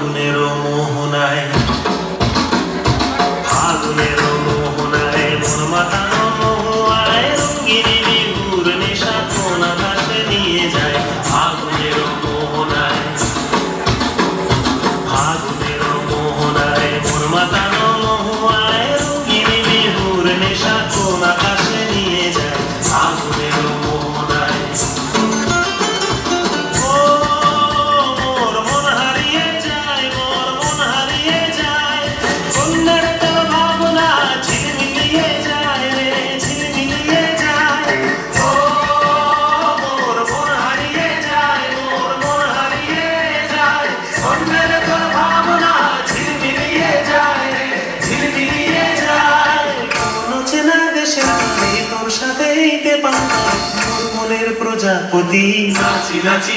ফাগুনের মোহনায় মন মাতানো মহুয়ায় রঙ্গিনী বিহুর নেশা কোন আকাশে নিয়ে যায় ফাগুনের মোহনায় মন মাতানো মহুয়ায় রঙ্গিনী বিহুর নেশা কোন আকাশে নিয়ে যায় ফাগুনের মোহনায়। তোর সাথে মনের প্রজাপতি নাচি নাচি